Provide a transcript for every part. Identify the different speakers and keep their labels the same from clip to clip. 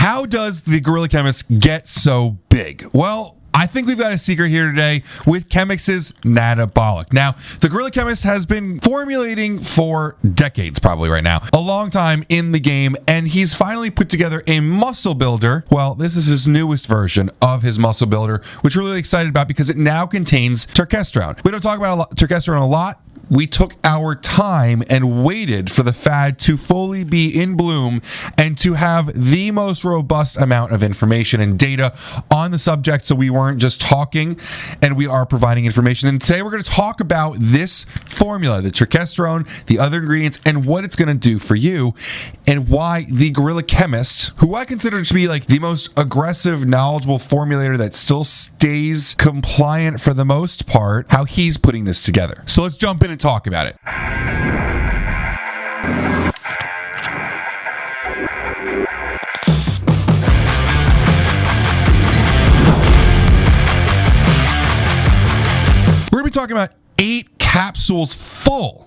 Speaker 1: How does the Guerrilla Chemist get so big? Well, I think we've got a secret here today with Chemix's Natabolik. Now, the Guerrilla Chemist has been formulating for decades, probably right now, a long time in the game, and he's finally put together a muscle builder. Well, this is his newest version of his muscle builder, which we're really excited about because it now contains Terkestrone. We don't talk about Terkestrone a lot. We took our time and waited for the fad to fully be in bloom and to have the most robust amount of information and data on the subject, so we weren't just talking, and we are providing information. And today we're going to talk about this formula, the Terkestrone, the other ingredients, and what it's going to do for you, and why the Guerrilla Chemist, who I consider to be like the most aggressive, knowledgeable formulator that still stays compliant for the most part, how he's putting this together. So let's jump in and talk about it. We're going to be talking about 8 capsules full.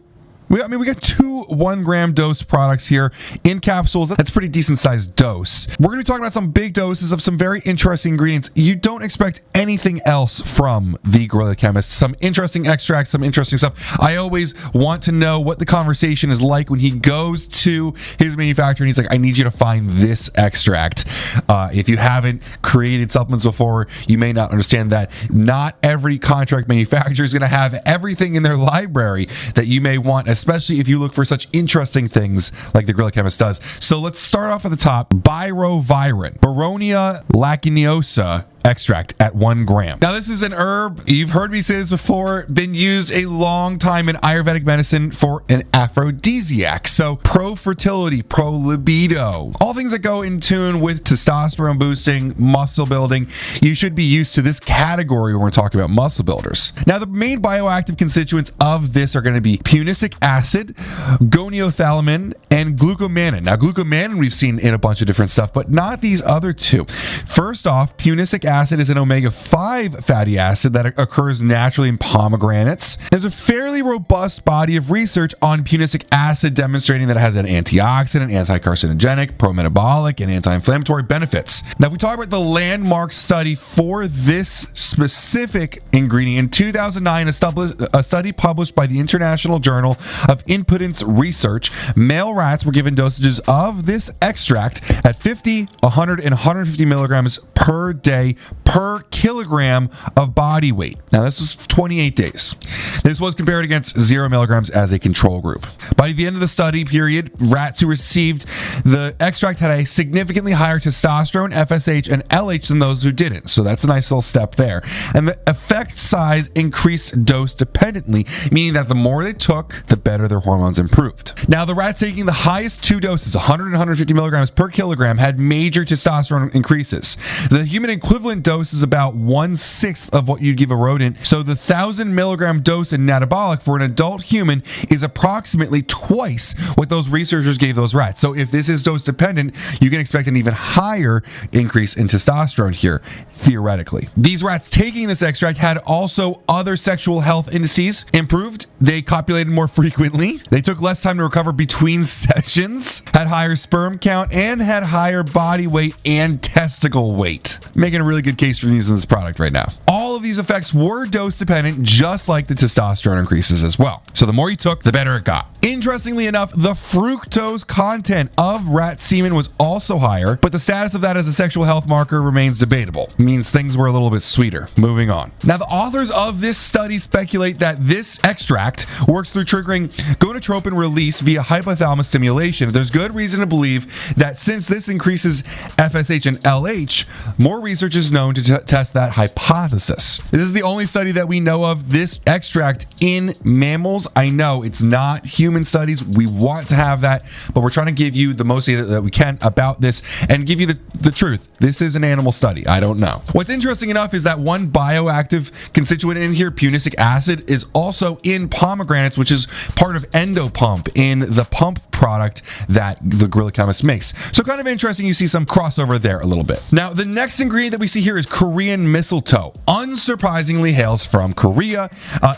Speaker 1: We got 2 1-gram dose products here in capsules. That's a pretty decent sized dose. We're going to be talking about some big doses of some very interesting ingredients. You don't expect anything else from the Guerrilla Chemist. Some interesting extracts, some interesting stuff. I always want to know what the conversation is like when he goes to his manufacturer and he's like, I need you to find this extract. If you haven't created supplements before, you may not understand that not every contract manufacturer is going to have everything in their library that you may want, especially if you look for such interesting things like the Guerrilla Chemist does. So let's start off at the top. Biroviron, Boronia lacinosa extract at 1 gram. Now, this is an herb. You've heard me say this before, been used a long time in Ayurvedic medicine for an aphrodisiac. So pro-fertility, pro-libido, all things that go in tune with testosterone boosting, muscle building. You should be used to this category when we're talking about muscle builders. Now, the main bioactive constituents of this are going to be punicic acid, goniothalamic, and glucomannan. Now, glucomannan we've seen in a bunch of different stuff, but not these other 2. First off, punicic acid is an omega-5 fatty acid that occurs naturally in pomegranates. There's a fairly robust body of research on punicic acid demonstrating that it has an antioxidant, anti-carcinogenic, pro-metabolic, and anti-inflammatory benefits. Now, if we talk about the landmark study for this specific ingredient, in 2009, a study published by the International Journal of Impotence Research, male rats were given dosages of this extract at 50, 100, and 150 milligrams per day per kilogram of body weight. Now, this was 28 days. This was compared against 0 milligrams as a control group. By the end of the study period, rats who received the extract had a significantly higher testosterone, FSH, and LH than those who didn't. So that's a nice little step there. And the effect size increased dose dependently, meaning that the more they took, the better their hormones improved. Now, the rats taking the highest 2 doses, 100 and 150 milligrams per kilogram, had major testosterone increases. The human equivalent dose is about 1/6 of what you'd give a rodent. So the 1,000 milligram dose in Natabolik for an adult human is approximately twice what those researchers gave those rats. So if this is dose dependent, you can expect an even higher increase in testosterone here, theoretically. These rats taking this extract had also other sexual health indices improved. They copulated more frequently. They took less time to recover between sessions, had higher sperm count, and had higher body weight and testicle weight. Making a really good case for using this product right now. All of these effects were dose dependent, just like the testosterone increases as well. So the more you took, the better it got. Interestingly enough, the fructose content of rat semen was also higher, but the status of that as a sexual health marker remains debatable. It means things were a little bit sweeter. Moving on. Now, the authors of this study speculate that this extract works through triggering gonadotropin release via hypothalamus stimulation. There's good reason to believe that since this increases FSH and LH, more research is known to test that hypothesis. This is the only study that we know of this extract in mammals. I know it's not human studies. We want to have that, but we're trying to give you the most data that we can about this and give you the truth. This is an animal study. I don't know. What's interesting enough is that one bioactive constituent in here, punicic acid, is also in pomegranates, which is part of endopump in the pump product that the Guerrilla Chemist makes. So kind of interesting, you see some crossover there a little bit. Now, the next ingredient that we see here is Korean mistletoe. Unsurprisingly hails from Korea,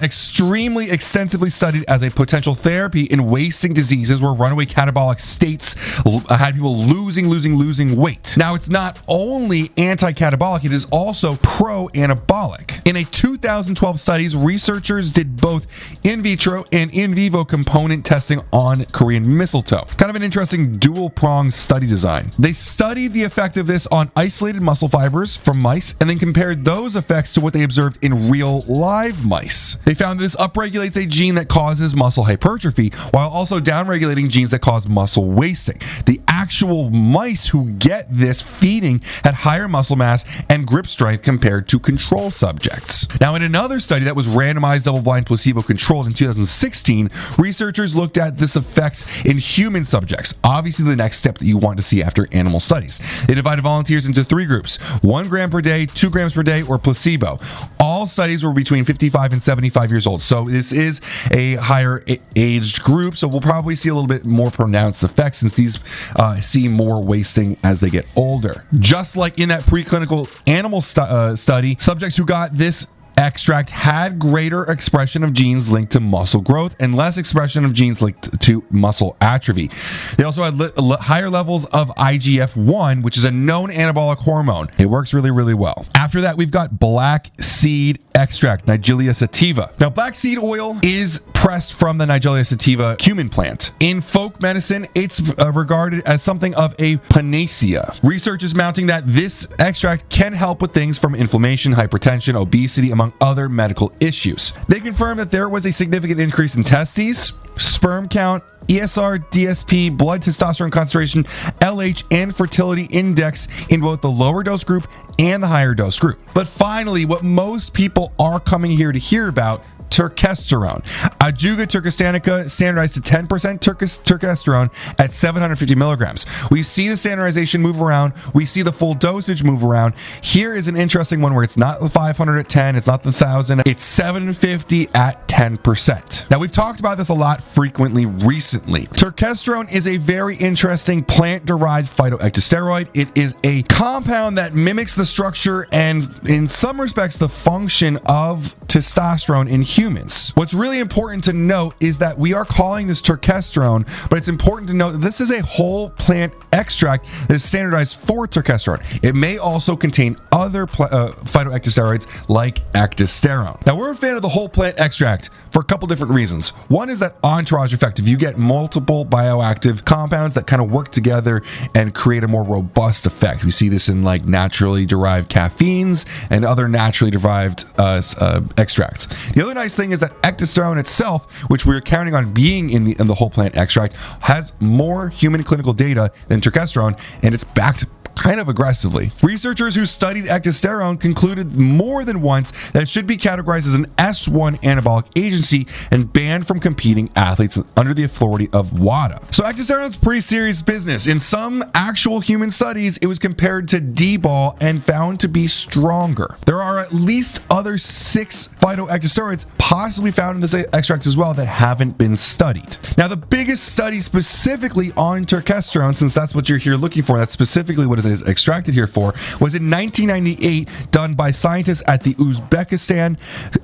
Speaker 1: extremely extensively studied as a potential therapy in wasting diseases where runaway catabolic states had people losing weight. Now, it's not only anti-catabolic, it is also pro-anabolic. In a 2012 studies, researchers did both in vitro and in vivo component testing on Korean mistletoe. Kind of an interesting dual-pronged study design. They studied the effect of this on isolated muscle fibers from mice and then compared those effects to what they observed in real live mice. They found this upregulates a gene that causes muscle hypertrophy while also downregulating genes that cause muscle wasting. The actual mice who get this feeding had higher muscle mass and grip strength compared to control subjects. Now, in another study that was randomized, double-blind, placebo-controlled in 2016, researchers looked at this effects in human subjects, obviously the next step that you want to see after animal studies. They divided volunteers into 3 groups, 1 gram per day, 2 grams per day, or placebo. All studies were between 55 and 75 years old, so this is a higher aged group, so we'll probably see a little bit more pronounced effects since these see more wasting as they get older. Just like in that preclinical animal study, subjects who got this extract had greater expression of genes linked to muscle growth and less expression of genes linked to muscle atrophy. They also had higher levels of IGF-1, which is a known anabolic hormone. It works really, really well. After that, we've got black seed extract, Nigella sativa. Now, black seed oil is pressed from the Nigella sativa cumin plant. In folk medicine, it's regarded as something of a panacea. Research is mounting that this extract can help with things from inflammation, hypertension, obesity, among other medical issues. They confirmed that there was a significant increase in testes, sperm count, ESR, DSP, blood testosterone concentration, LH, and fertility index in both the lower dose group and the higher dose group. But finally, what most people are coming here to hear about, Terkestrone. Ajuga turkestanica standardized to 10% terkestrone at 750 milligrams. We see the standardization move around. We see the full dosage move around. Here is an interesting one where it's not the 500 at 10, it's not the 1,000, it's 750 at 10%. Now, we've talked about this a lot frequently recently. Terkestrone is a very interesting plant-derived phytoectosteroid. It is a compound that mimics the structure and, in some respects, the function of testosterone in humans. What's really important to note is that we are calling this terkestrone, but it's important to note that this is a whole plant extract that is standardized for terkestrone. It may also contain other phytoectosteroids like ectosterone. Now, we're a fan of the whole plant extract for a couple different reasons. One is that entourage effect. If you get multiple bioactive compounds that kind of work together and create a more robust effect. We see this in like naturally derived caffeines and other naturally derived extracts. The other nice thing is that ectosterone itself, which we're counting on being in the whole plant extract, has more human clinical data than terkestrone, and it's backed kind of aggressively. Researchers who studied ectosterone concluded more than once that it should be categorized as an S1 anabolic agency and banned from competing athletes under the authority of WADA. So ectosterone is pretty serious business. In some actual human studies, it was compared to D-bol and found to be stronger. There are at least other 6 phytoectosteroids possibly found in this extract as well that haven't been studied. Now, the biggest study specifically on terkestrone, since that's what you're here looking for, that's specifically what is extracted here for, was in 1998, done by scientists at the Uzbekistan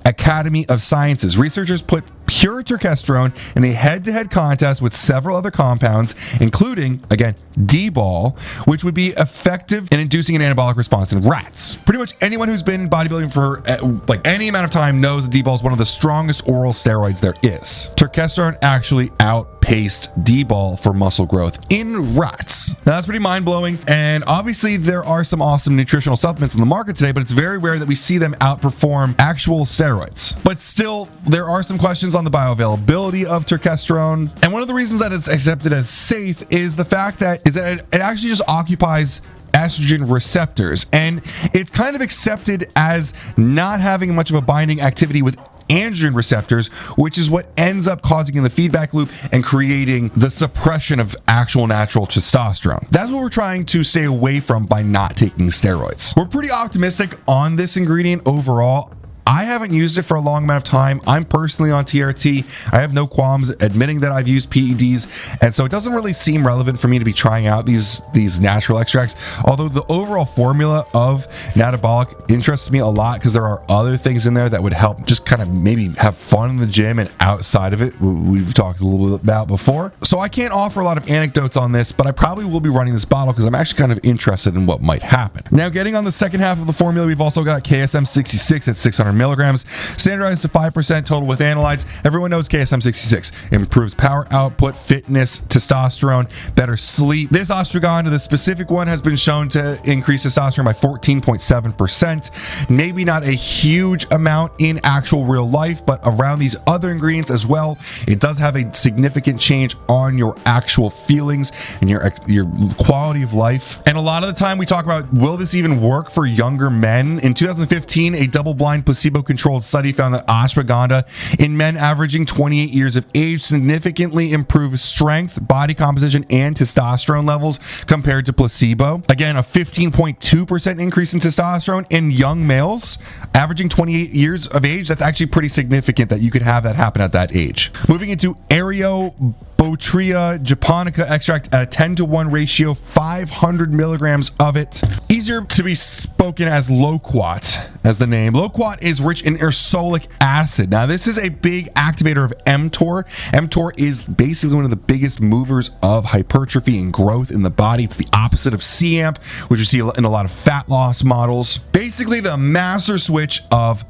Speaker 1: Academy of Sciences. Researchers put pure terkestrone in a head-to-head contest with several other compounds, including, again, D-bol, which would be effective in inducing an anabolic response in rats. Pretty much anyone who's been in bodybuilding for like any amount of time knows that D-bol is one of the strongest oral steroids there is. Terkestrone actually outpaced D-bol for muscle growth in rats. Now, that's pretty mind-blowing, and obviously there are some awesome nutritional supplements in the market today, but it's very rare that we see them outperform actual steroids. But still, there are some questions on the bioavailability of terkestrone, and one of the reasons that it's accepted as safe is the fact that it actually just occupies estrogen receptors, and it's kind of accepted as not having much of a binding activity with androgen receptors, which is what ends up causing in the feedback loop and creating the suppression of actual natural testosterone. That's what we're trying to stay away from by not taking steroids. We're pretty optimistic on this ingredient overall. I haven't used it for a long amount of time. I'm personally on TRT. I have no qualms admitting that I've used PEDs, and so it doesn't really seem relevant for me to be trying out these natural extracts. Although the overall formula of Natabolic interests me a lot because there are other things in there that would help just kind of maybe have fun in the gym and outside of it. We've talked a little bit about before. So I can't offer a lot of anecdotes on this, but I probably will be running this bottle because I'm actually kind of interested in what might happen. Now, getting on the second half of the formula, we've also got KSM 66 at 600 milligrams, standardized to 5% total with analytes. Everyone knows KSM 66 improves power output, fitness, testosterone, better sleep. This ashwagandha, the specific one, has been shown to increase testosterone by 14.7%. Maybe not a huge amount in actual real life, but around these other ingredients as well, it does have a significant change on your actual feelings and your quality of life. And a lot of the time we talk about, will this even work for younger men? In 2015, a double-blind placebo-controlled study found that ashwagandha in men averaging 28 years of age significantly improved strength, body composition, and testosterone levels compared to placebo. Again, a 15.2% increase in testosterone in young males averaging 28 years of age. That's actually pretty significant that you could have that happen at that age. Moving into Botrytis japonica extract at a 10-to-1 ratio, 500 milligrams of it. Easier to be spoken as Loquat as the name. Loquat is rich in ursolic acid. Now, this is a big activator of mTOR. mTOR is basically one of the biggest movers of hypertrophy and growth in the body. It's the opposite of CAMP, which you see in a lot of fat loss models. Basically, the master switch of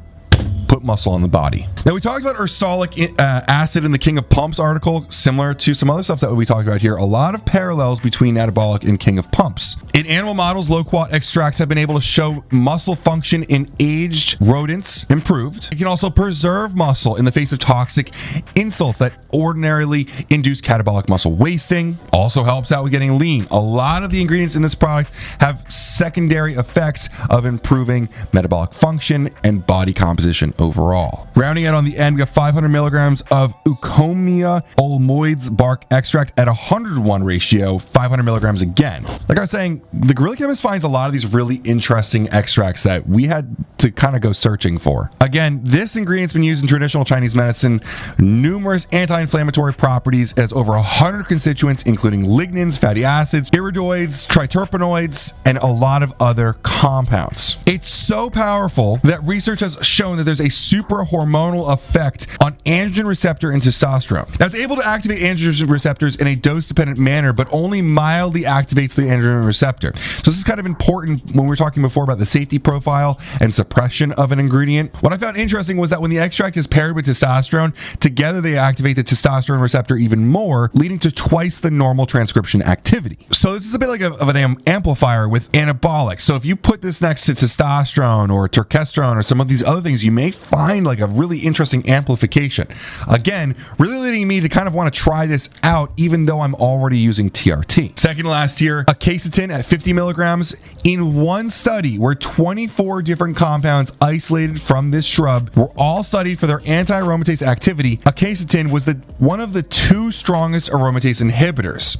Speaker 1: put muscle on the body. Now, we talked about ursolic acid in the King of Pumps article, similar to some other stuff that we talked about here. A lot of parallels between Natabolic and King of Pumps. In animal models, Loquat extracts have been able to show muscle function in aged rodents improved. It can also preserve muscle in the face of toxic insults that ordinarily induce catabolic muscle wasting. Also helps out with getting lean. A lot of the ingredients in this product have secondary effects of improving metabolic function and body composition overall. Rounding out on the end, we have 500 milligrams of Eucommia olmoids bark extract at 101 ratio, 500 milligrams again. Like I was saying, the Guerrilla Chemist finds a lot of these really interesting extracts that we had to kind of go searching for. Again, this ingredient's been used in traditional Chinese medicine, numerous anti-inflammatory properties. It has over 100 constituents, including lignans, fatty acids, iridoids, triterpenoids, and a lot of other compounds. It's so powerful that research has shown that there's a super hormonal effect on androgen receptor and testosterone. Now, it's able to activate androgen receptors in a dose-dependent manner, but only mildly activates the androgen receptor. So this is kind of important when we were talking before about the safety profile and suppression of an ingredient. What I found interesting was that when the extract is paired with testosterone, together they activate the testosterone receptor even more, leading to twice the normal transcription activity. So this is a bit like of an amplifier with anabolic. So if you put this next to testosterone or terkestrone or some of these other things, you may find like a really interesting amplification. Again, really leading me to kind of want to try this out, even though I'm already using TRT. Second to last here, acacetin at 50 milligrams. In one study where 24 different compounds isolated from this shrub were all studied for their anti-aromatase activity, acacetin was one of the two strongest aromatase inhibitors.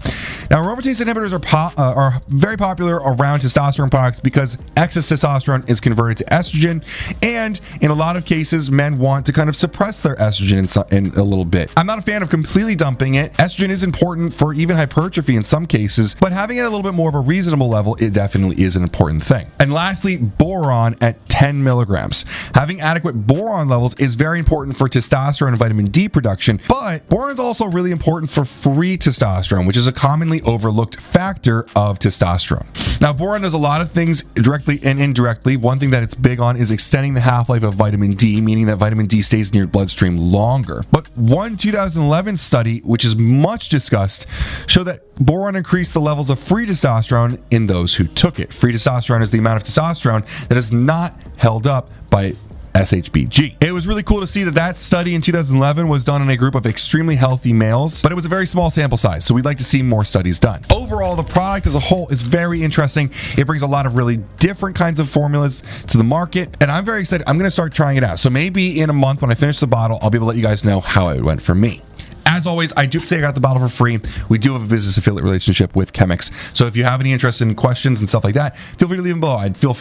Speaker 1: Now, aromatase inhibitors are very popular around testosterone products because excess testosterone is converted to estrogen, and in a lot of cases, men want to kind of suppress their estrogen in a little bit. I'm not a fan of completely dumping it. Estrogen is important for even hypertrophy in some cases, but having it at a little bit more of a reasonable level, it definitely is an important thing. And lastly, boron at 10 milligrams. Having adequate boron levels is very important for testosterone and vitamin D production, but boron is also really important for free testosterone, which is a commonly overlooked factor of testosterone. Now, boron does a lot of things directly and indirectly. One thing that it's big on is extending the half-life of vitamin D, meaning that vitamin D stays in your bloodstream longer. But one 2011 study, which is much discussed, showed that boron increased the levels of free testosterone in those who took it. Free testosterone is the amount of testosterone that is not held up by SHBG. It was really cool to see that study in 2011 was done in a group of extremely healthy males, but it was a very small sample size, so we'd like to see more studies done. Overall, the product as a whole is very interesting. It brings a lot of really different kinds of formulas to the market, and I'm very excited. I'm going to start trying it out. So maybe in a month when I finish the bottle, I'll be able to let you guys know how it went for me. As always, I do say I got the bottle for free. We do have a business affiliate relationship with Chemix. So if you have any interest in questions and stuff like that, feel free to leave them below.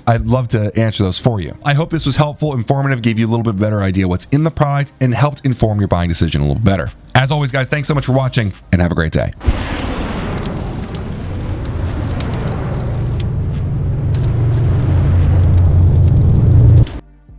Speaker 1: I'd love to answer those for you. I hope this was helpful, informative, gave you a little bit better idea what's in the product, and helped inform your buying decision a little better. As always, guys, thanks so much for watching, and have a great day.